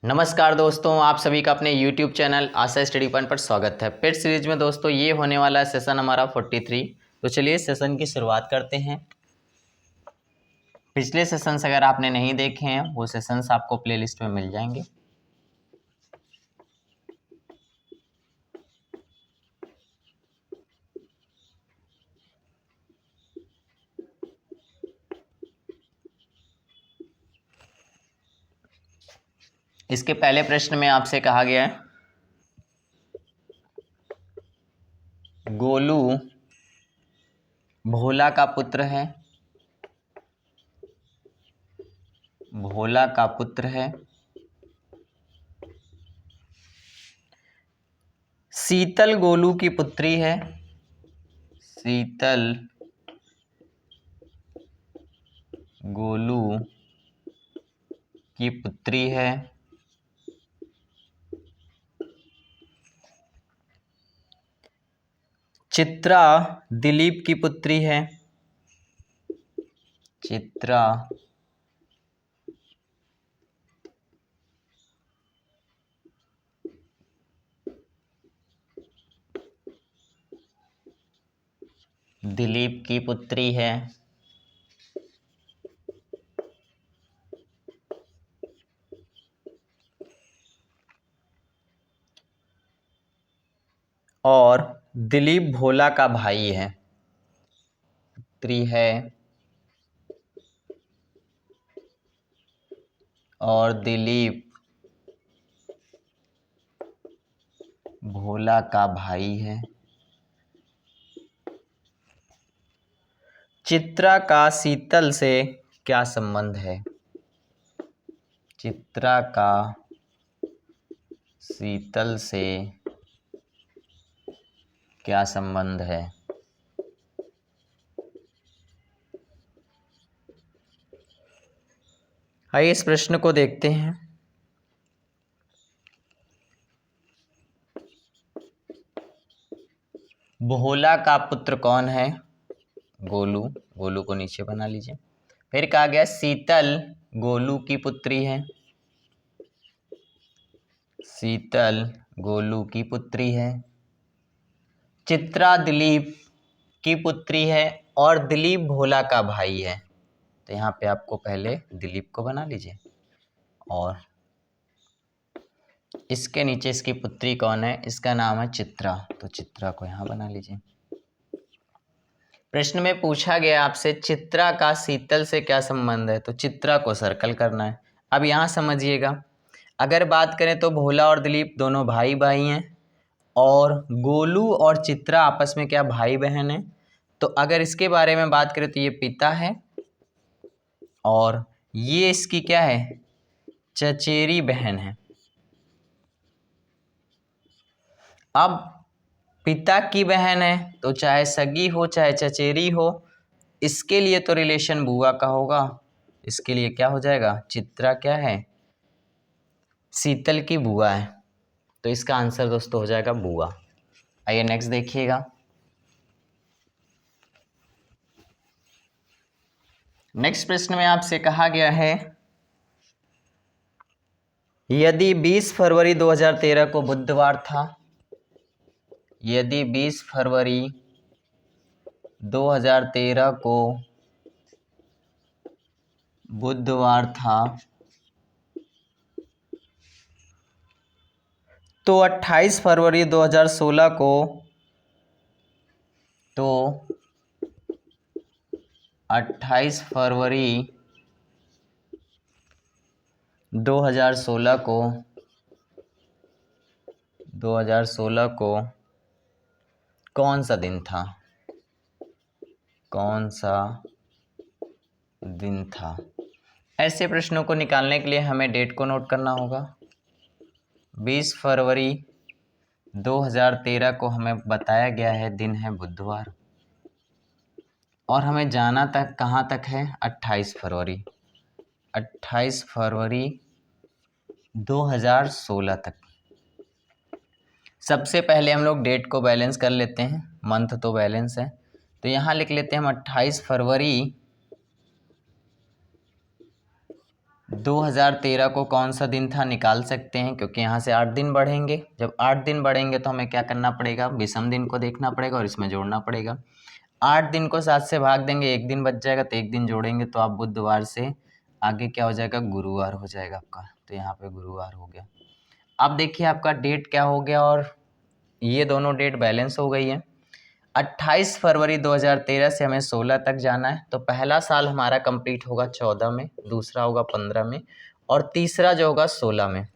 नमस्कार दोस्तों, आप सभी का अपने YouTube चैनल आशा स्टडी पॉइंट पर स्वागत है। पेट सीरीज में दोस्तों ये होने वाला है सेशन हमारा 43। तो चलिए सेशन की शुरुआत करते हैं। पिछले सेशंस अगर आपने नहीं देखे हैं वो सेशंस आपको प्लेलिस्ट में मिल जाएंगे। इसके पहले प्रश्न में आपसे कहा गया है गोलू भोला का पुत्र है। भोला का पुत्र है। शीतल गोलू की पुत्री है। शीतल गोलू की पुत्री है। चित्रा दिलीप की पुत्री है। चित्रा दिलीप की पुत्री है। और दिलीप भोला का भाई है। पुत्री है और दिलीप भोला का भाई है। चित्रा का शीतल से क्या संबंध है? चित्रा का शीतल से क्या संबंध है? आइए इस प्रश्न को देखते हैं। भोला का पुत्र कौन है? गोलू। गोलू को नीचे बना लीजिए। फिर कहा गया शीतल गोलू की पुत्री है। शीतल गोलू की पुत्री है। चित्रा दिलीप की पुत्री है और दिलीप भोला का भाई है। तो यहाँ पे आपको पहले दिलीप को बना लीजिए और इसके नीचे इसकी पुत्री कौन है? इसका नाम है चित्रा। तो चित्रा को यहाँ बना लीजिए। प्रश्न में पूछा गया आपसे चित्रा का शीतल से क्या संबंध है, तो चित्रा को सर्कल करना है। अब यहाँ समझिएगा, अगर बात करें तो भोला और दिलीप दोनों भाई भाई हैं और गोलू और चित्रा आपस में क्या भाई बहन हैं। तो अगर इसके बारे में बात करें तो ये पिता है और ये इसकी क्या है? चचेरी बहन है। अब पिता की बहन है तो चाहे सगी हो चाहे चचेरी हो, इसके लिए तो रिलेशन बुआ का होगा। इसके लिए क्या हो जाएगा? चित्रा क्या है? शीतल की बुआ है। तो इसका आंसर दोस्तों हो जाएगा बुआ। आइए नेक्स्ट देखिएगा। नेक्स्ट प्रश्न में आपसे कहा गया है यदि 20 फरवरी 2013 को बुधवार था, यदि 20 फरवरी 2013 को बुधवार था तो 28 फरवरी 2016 को 28 फरवरी 2016 को कौन सा दिन था? कौन सा दिन था? ऐसे प्रश्नों को निकालने के लिए हमें डेट को नोट करना होगा। 20 फरवरी 2013 को हमें बताया गया है दिन है बुधवार और हमें जाना तक कहाँ तक है? 28 फरवरी। 28 फरवरी 2016 तक। सबसे पहले हम लोग डेट को बैलेंस कर लेते हैं, मंथ तो बैलेंस है। तो यहाँ लिख लेते हैं हम 28 फरवरी 2013 को कौन सा दिन था निकाल सकते हैं, क्योंकि यहाँ से 8 दिन बढ़ेंगे। जब 8 दिन बढ़ेंगे तो हमें क्या करना पड़ेगा, विषम दिन को देखना पड़ेगा और इसमें जोड़ना पड़ेगा। 8 दिन को 7 से भाग देंगे, 1 दिन बच जाएगा, तो 1 दिन जोड़ेंगे तो आप बुधवार से आगे क्या हो जाएगा, गुरुवार हो जाएगा आपका। तो यहाँ पे गुरुवार हो गया। अब देखिए आपका डेट क्या हो गया, और ये दोनों डेट बैलेंस हो गई है। 28 फरवरी 2013 से हमें 16 तक जाना है, तो पहला साल हमारा कंप्लीट होगा 14 में, दूसरा होगा 15 में, और तीसरा जो होगा 16 में।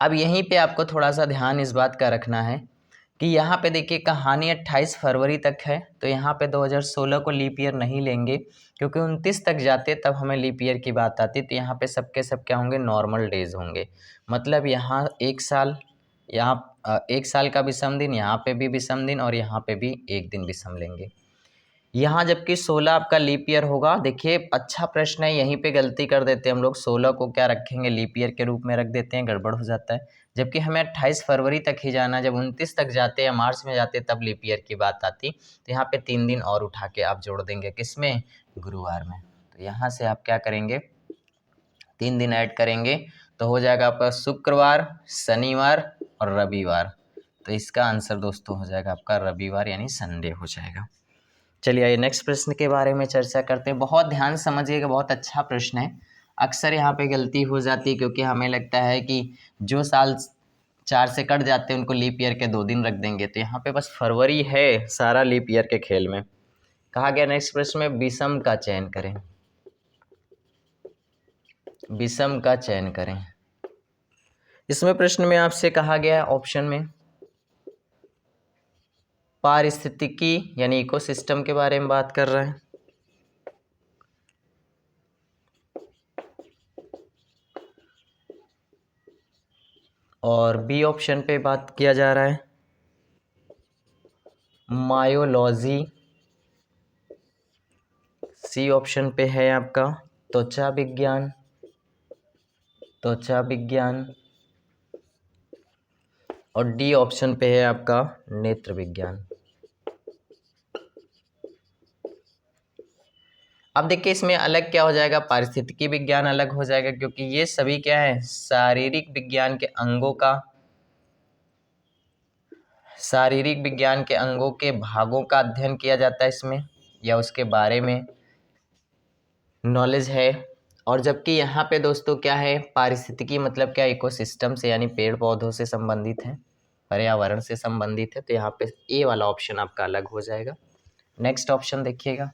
अब यहीं पे आपको थोड़ा सा ध्यान इस बात का रखना है कि यहाँ पे देखिए कहानी 28 फरवरी तक है, तो यहाँ पे 2016 को लीप ईयर नहीं लेंगे, क्योंकि 29 तक जाते तब हमें लीप ईयर की बात आती। तो यहाँ पे सबके सब क्या होंगे, नॉर्मल डेज होंगे। मतलब यहाँ एक साल, यहाँ एक साल का विषम दिन, यहाँ पे भी विषम दिन, और यहाँ पे भी एक दिन विषम लेंगे। यहाँ जबकि 16 आपका लीप ईयर होगा। देखिए अच्छा प्रश्न है, यहीं पे गलती कर देते हैं हम लोग, 16 को क्या रखेंगे, लीप ईयर के रूप में रख देते हैं, गड़बड़ हो जाता है। जबकि हमें 28 फरवरी तक ही जाना है, जब 29 तक जाते या मार्च में जाते तब लीप ईयर की बात आती। तो यहाँ पे 3 दिन और उठा के आप जोड़ देंगे, किसमें, गुरुवार में। तो यहाँ से आप क्या करेंगे, 3 दिन ऐड करेंगे, तो हो जाएगा आपका शुक्रवार, शनिवार और रविवार। तो इसका आंसर दोस्तों हो जाएगा आपका रविवार, यानी संडे हो जाएगा। चलिए आइए नेक्स्ट प्रश्न के बारे में चर्चा करते हैं। बहुत ध्यान समझिएगा, बहुत अच्छा प्रश्न है। अक्सर यहाँ पे गलती हो जाती है, क्योंकि हमें लगता है कि जो साल 4 से कट जाते हैं उनको लीप ईयर के 2 दिन रख देंगे। तो यहाँ पे बस फरवरी है सारा लीप ईयर के खेल में। कहा गया नेक्स्ट प्रश्न में विषम का चयन करें, विषम का चयन करें। इसमें प्रश्न में आपसे कहा गया है ऑप्शन में पारिस्थितिकी यानी इकोसिस्टम के बारे में बात कर रहे हैं, और बी ऑप्शन पे बात किया जा रहा है मायोलॉजी, सी ऑप्शन पे है आपका त्वचा विज्ञान, त्वचा विज्ञान, और डी ऑप्शन पे है आपका नेत्र विज्ञान। अब देखिए इसमें अलग क्या हो जाएगा, पारिस्थितिकी विज्ञान अलग हो जाएगा, क्योंकि ये सभी क्या है, शारीरिक विज्ञान के अंगों का, शारीरिक विज्ञान के अंगों के भागों का अध्ययन किया जाता है इसमें, या उसके बारे में नॉलेज है। और जबकि यहाँ पे दोस्तों क्या है, पारिस्थितिकी मतलब क्या, इकोसिस्टम से यानी पेड़ पौधों से संबंधित है, पर्यावरण से संबंधित है। तो यहाँ पे ए वाला ऑप्शन आपका अलग हो जाएगा। नेक्स्ट ऑप्शन देखिएगा,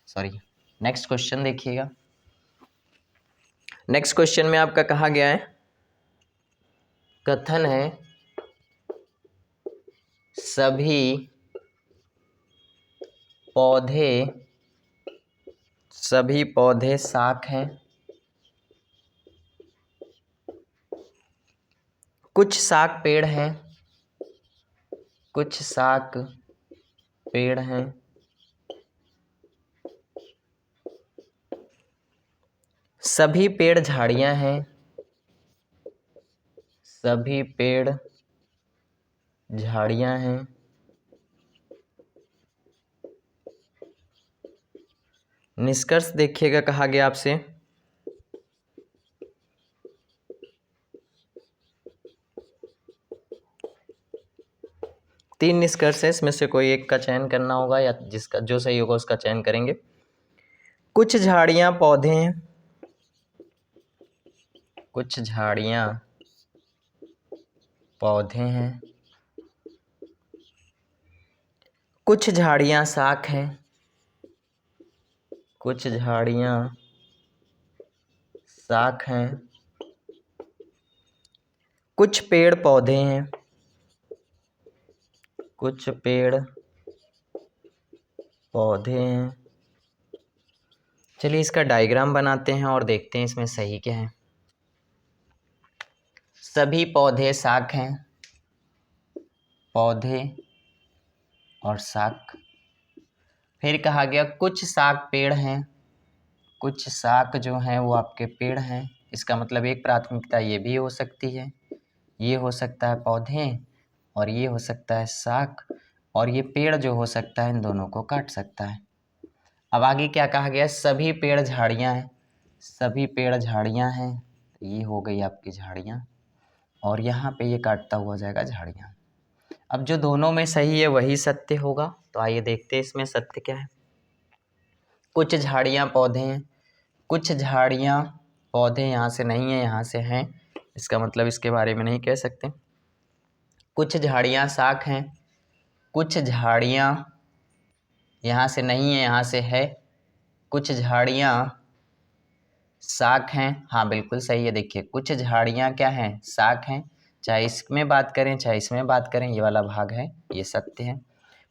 सॉरी नेक्स्ट क्वेश्चन देखिएगा। नेक्स्ट क्वेश्चन में आपका कहा गया है, कथन है सभी पौधे शाक हैं, कुछ शाक पेड़ हैं, कुछ शाक पेड़ हैं, सभी पेड़ झाड़ियां हैं, सभी पेड़ झाड़ियां हैं, निष्कर्ष देखिएगा कहा गया आपसे, तीन निष्कर्ष है, इसमें से कोई एक का चयन करना होगा, या जिसका जो सही होगा उसका चयन करेंगे। कुछ झाड़ियां पौधे हैं, कुछ झाड़ियां पौधे हैं, कुछ झाड़ियां शाक हैं, कुछ झाड़ियां शाक हैं, कुछ पेड़ पौधे हैं, कुछ पेड़ पौधे हैं। चलिए इसका डायग्राम बनाते हैं और देखते हैं इसमें सही क्या है। सभी पौधे शाक हैं, पौधे और शाक। फिर कहा गया कुछ शाक पेड़ हैं, कुछ शाक जो हैं वो आपके पेड़ हैं। इसका मतलब एक प्राथमिकता ये भी हो सकती है, ये हो सकता है पौधे और ये हो सकता है शाक, और ये पेड़ जो हो सकता है इन दोनों को काट सकता है। अब आगे क्या कहा गया, सभी पेड़ झाड़ियां हैं, सभी पेड़ झाड़ियाँ हैं, तो ये हो गई आपकी झाड़ियाँ, और यहाँ पे ये काटता हुआ जाएगा झाड़ियाँ। अब जो दोनों में सही है वही सत्य होगा, तो आइए देखते हैं इसमें सत्य क्या है। कुछ झाड़ियाँ पौधे हैं, कुछ झाड़ियाँ पौधे यहाँ से नहीं है यहाँ से हैं, इसका मतलब इसके बारे में नहीं कह सकते। कुछ झाड़ियाँ शाख हैं, कुछ झाड़ियाँ यहाँ से नहीं है यहाँ से है, कुछ झाड़ियाँ शाख हैं, हाँ बिल्कुल सही है। देखिए कुछ झाड़ियाँ क्या हैं, शाख हैं, चाहे इसमें बात करें चाहे इसमें बात करें, ये वाला भाग है ये सत्य है।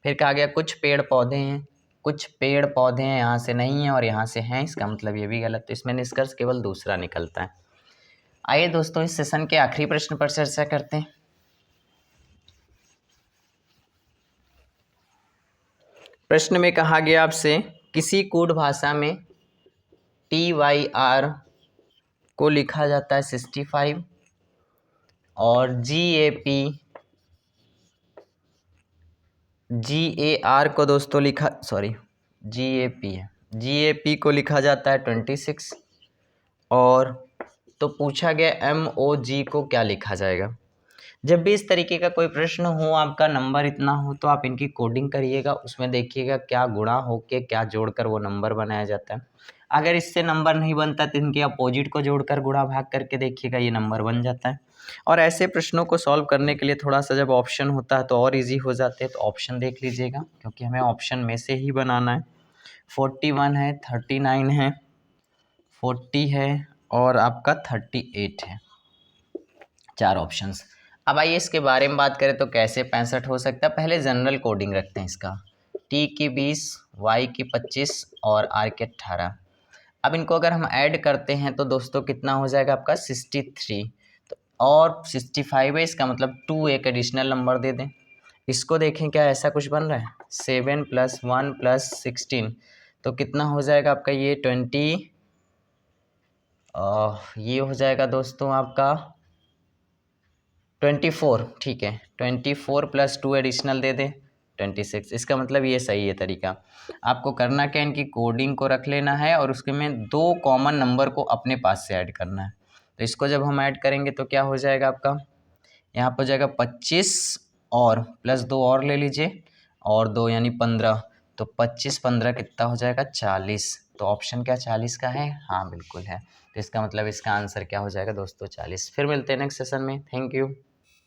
फिर कहा गया कुछ पेड़ पौधे हैं, कुछ पेड़ पौधे हैं यहाँ से नहीं है और यहाँ से हैं, इसका मतलब ये भी गलत, तो इसमें निष्कर्ष केवल दूसरा निकलता है। आइए दोस्तों इस सेशन के आखिरी प्रश्न पर चर्चा करते हैं। प्रश्न में कहा गया आपसे किसी कूट भाषा में TYR को लिखा जाता है 65 और GAR को दोस्तों GAP है, GAP को लिखा जाता है 26, और तो पूछा गया MOG को क्या लिखा जाएगा। जब भी इस तरीके का कोई प्रश्न हो, आपका नंबर इतना हो, तो आप इनकी कोडिंग करिएगा, उसमें देखिएगा क्या गुणा होके क्या जोड़कर वो नंबर बनाया जाता है। अगर इससे नंबर नहीं बनता तो इनके अपोजिट को जोड़कर गुणा भाग करके देखिएगा, ये नंबर बन जाता है। और ऐसे प्रश्नों को सॉल्व करने के लिए थोड़ा सा जब ऑप्शन होता है तो और इजी हो जाते हैं, तो ऑप्शन देख लीजिएगा क्योंकि हमें ऑप्शन में से ही बनाना है। 41 है, 39 है, 40 है और आपका 38 है, 4 ऑप्शंस। अब आइए इसके बारे में बात करें तो कैसे 65 हो सकता है। पहले जनरल कोडिंग रखते हैं इसका, T की 20, Y की 25 और R के 18। अब इनको अगर हम ऐड करते हैं तो दोस्तों कितना हो जाएगा आपका 63, तो और 65 है, इसका मतलब 2 एक एडिशनल नंबर दे दें। इसको देखें क्या ऐसा कुछ बन रहा है, 7 + 1 + 16, तो कितना हो जाएगा आपका ये 20, ये हो जाएगा दोस्तों आपका 24, ठीक है। 24 + 2 एडिशनल दे दें 26, इसका मतलब ये सही है तरीका। आपको करना क्या, इनकी कोडिंग को रख लेना है और उसके में 2 कॉमन नंबर को अपने पास से ऐड करना है। तो इसको जब हम ऐड करेंगे तो क्या हो जाएगा आपका, यहाँ पर हो जाएगा 25 और +2 और ले लीजिए, और 2 यानी 15, तो 25 15 कितना हो जाएगा 40। तो ऑप्शन क्या 40 का है, हाँ बिल्कुल है। तो इसका मतलब इसका आंसर क्या हो जाएगा दोस्तों 40। फिर मिलते हैं नेक्स्ट सेशन में, थैंक यू।